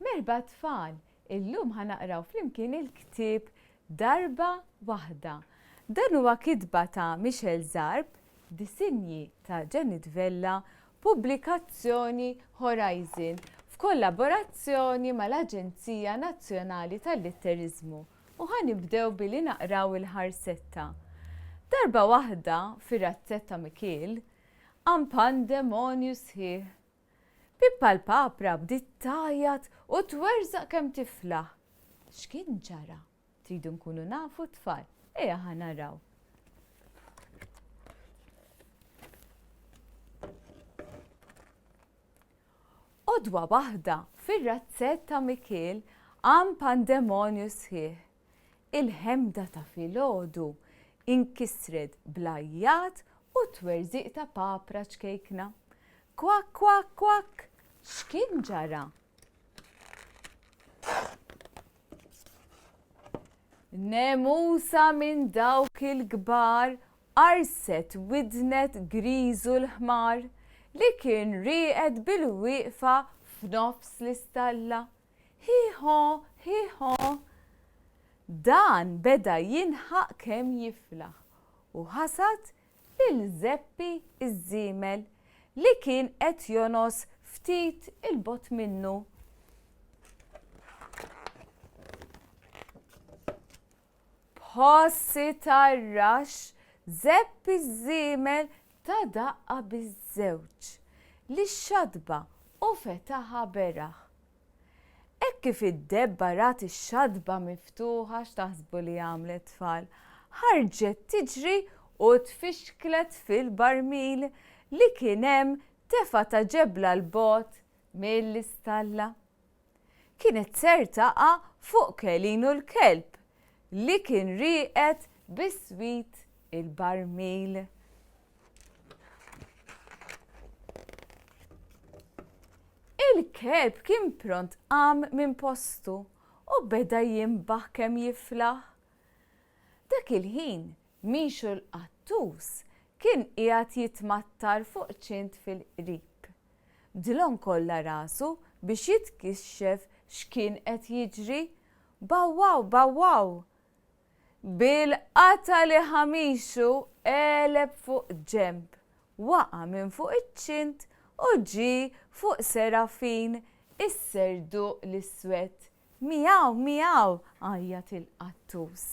Merba tfal, illum ħanaqraw flimkien il-ktieb Darba waħda. Dan huwa kitba ta' Michelle Zarb, disinji ta' Janet Vella, Pubblikazzjoni Horizon f'kollaborazzjoni mal-Aġenzija Nazzjonali tal-Litteriżmu. U ħanibdew billi naqraw il-ħarsetta. Darba waħda fir-razzett ta' Mikiel, pandemonju sħiħ. Pippa l-papra bdiet tgħajjat u twerżaq kemm tiflaħ. X'kien ġara? Tridu nkunu nafu tfal, ejja ħanaraw. Odwa waħda fir-razzett ta' Mikiel pandemonju sħiħ. Il-ħemda ta' filgħodu inkisret bl-għajjat u twerżiq ta' papra ċkejkna. Kwak, kwak, kwak, x'kien ġara? Nemusa minn dawk il-kbar arset widnet griżu l-ħmar li kien rieqed bil-wieqfa f'nofs l-istalla. Ħiħo, ħiħo. Dan beda jinħaq kemm jiflaħ u ħasad lil Zeppi iż-żiemel li kien qed jonos ftit il-bot minnu. Bħossi tarrax Zeppi iż-żiemel ta' daqqa biż-żewġ li x-xadba u fetaħa beraħ. Hekk kif id-debba rat ix-xadba miftuħa x'taħsbu li għamlet tfal, ħarġet tiġri u tfixklet fil-barmil li kien hemm tefa ta' ġebla l-bot mill-istalla. Kienet ser taqa' fuq kelinu l-kelb li kien rieqed biswit il-barmil. Il-kelb kien pront qam minn postu u beda jimbaħ kemm jiflaħ. Dak il-ħin Mixu l-qattus kien qiegħed jitmattar fuq ċint fil-qrib. Dlon kollha rasu biex jitkixxef x'kien qed jiġri. Bawwaw, bawwaw. Bil-qata li ħamixu qeleb fuq ġemb, waqa' minn fuq iċ-ċint u ġie fuq serafin is-serduq l-iswed. Miaw, miaw, għajjat il-qattus.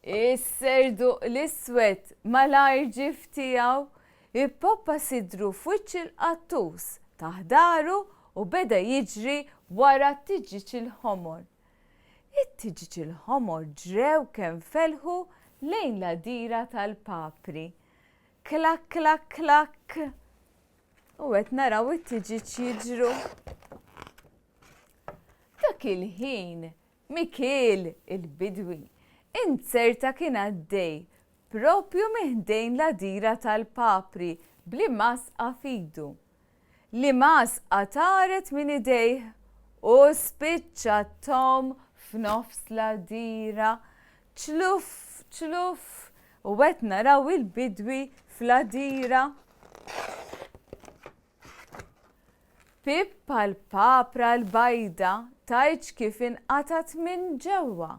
Is-serduq l-iswed malajr ġif tiegħu ippoppa sidru f'wiċċ il-qattus taħdaru u beda jiġri wara t-tiġiġ il-ħomor. It-tiġiġ il-ħomor ġrew kemm felħu lejn l-għadira tal-papri. Klak, klak, klak. U qed naraw it-tiġiġ jiġru. Dak il-ħin Mikiel il-bidwi inserta kien għaddej propju miħdejn l-għadira tal-papri bli masqa fidu. Li masqa taret minn idejh u spiċċa Tom f'nofs l-għadira. ċluf, ċluf, u qed naraw il-bidwi fl-għadira. Pippa l-papra l-bajda tajġ kif inqatat minn ġewwa.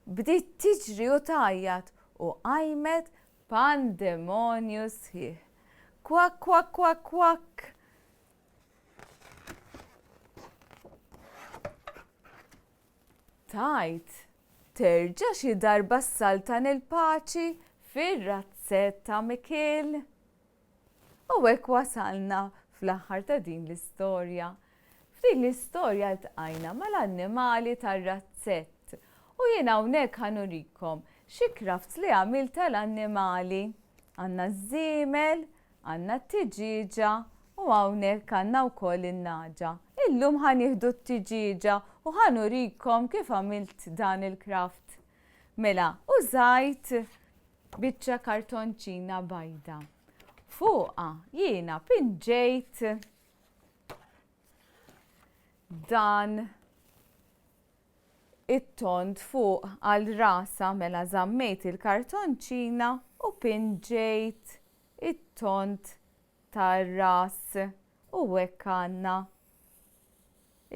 Bdiet tiġri u tgħajjat u qajmet pandemonju sħiħ. Kwak, kwak, kwak, kwak. Tajt, terġa' xi darba s-saltan il-paċi fir-razzett ta' Mikiel. U hekk wasalna fl-aħħar ta' din l-istorja. F'din l-istorja ltqajna mal-annimali tar-razzett. U jien hawnhekk ħanurikom xi crafts li għamilt tal-annimali. Għandna ż-żiemel, għandna t-tiġiġa u hawnhekk għandna wkoll in-naġa. Illum ħanieħdu t-tiġiġa u ħanurikom kif għamilt dan il-craft. Mela, użajt biċċa kartonċina bajda. Fuqha jiena pinġejt dan it-tont fuq għal rasa mela żammejt il-kartonċina u pinġejt it-tont tar-ras u hekk għandna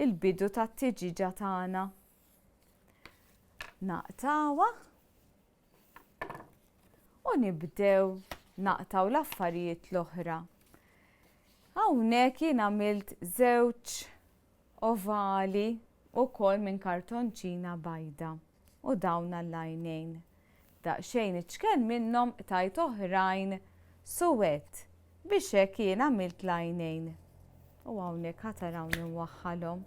il-bidu tat-tiġiġa tagħna. Naqtawha u nibdew naqtaw l-affarijiet l-oħra. Hawnhekk jien għamilt żewġ ovali wkoll minn kartonċina bajda u dawn għall-għajnejn. Daqsxejn iċkel minnhom tajt oħrajn suwed biex hekk jien għamilt l-għajnejn. U hawnhekk ħataraw nwaħħalhom.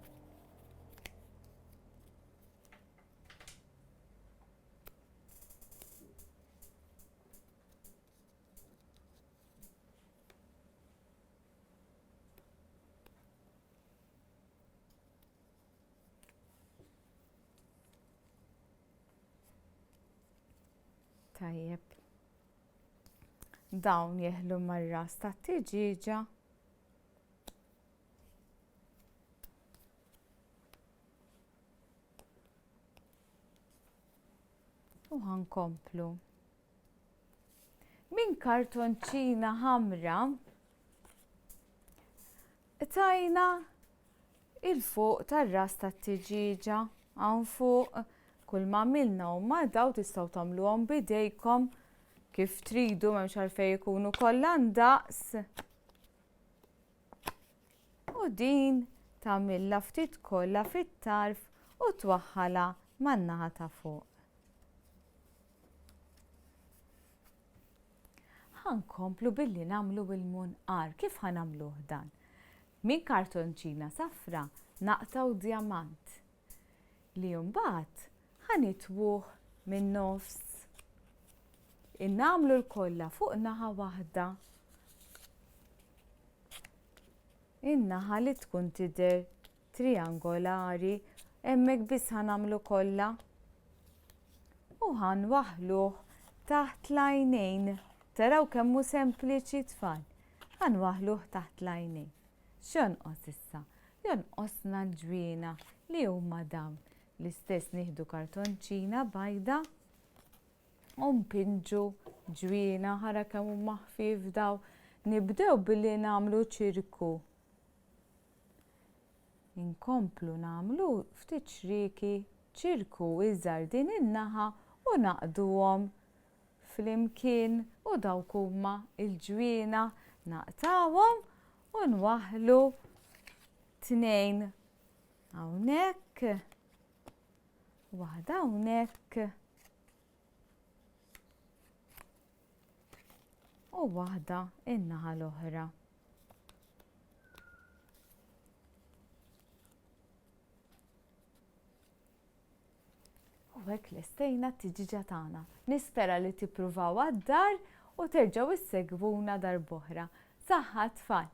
Tajjeb. Dawn jeħlu mar-ras tat-tiġiġa. U ħankomplu. Minn kartonċina ħamra tajna il-fuq tar-ras tat-tiġiġa hawn fuq. Kull ma għamilna huma daw tistgħu tagħmluhom b'idejkom kif tridu m'hemmx għalfejn ikunu kollha ndaqs. U din tagħmilha ftit kollha fit-tarf u twaħħalha man-naħa ta' fuq. Ħankomplu billi nagħmlu il-munqar. Kif ħanagħmluh dan? Minn kartonċina safra naqtaw djamant li mbagħad ħanitwuh min-nofs. Innagħmlu l-kollha fuq naħa waħda. In-naħa li tkun tidher triangolari hemmhekk biss ħanagħmlu kollha. U ħanwaħħluh taħt l-għajnejn. Taraw kemm hu sempliċi tfal. Ħanwaħħluh taħt l-għajnejn. X'jonqos issa? Jonqosna l-ġwiena li huma dawn. L-istess nieħdu kartonċina bajda u mpinġu ġwiena ħara kemm huma ħfief daw. Nibdew billi nagħmlu ċirku. Inkomplu nagħmlu ftit xrieki ċirku iżgħar din in-naħa u naqduhom flimkien u dawk huma l-ġwiena naqtawhom u nwaħħlu tnejn hawnhekk. Waħda hawnhekk u waħda in-naħa l-oħra. U hekk lestejna t-tiġiġa tagħna. Nispera li tippruvaw għad-dar u terġgħu issegwuna darb'oħra. Saħħa tfal!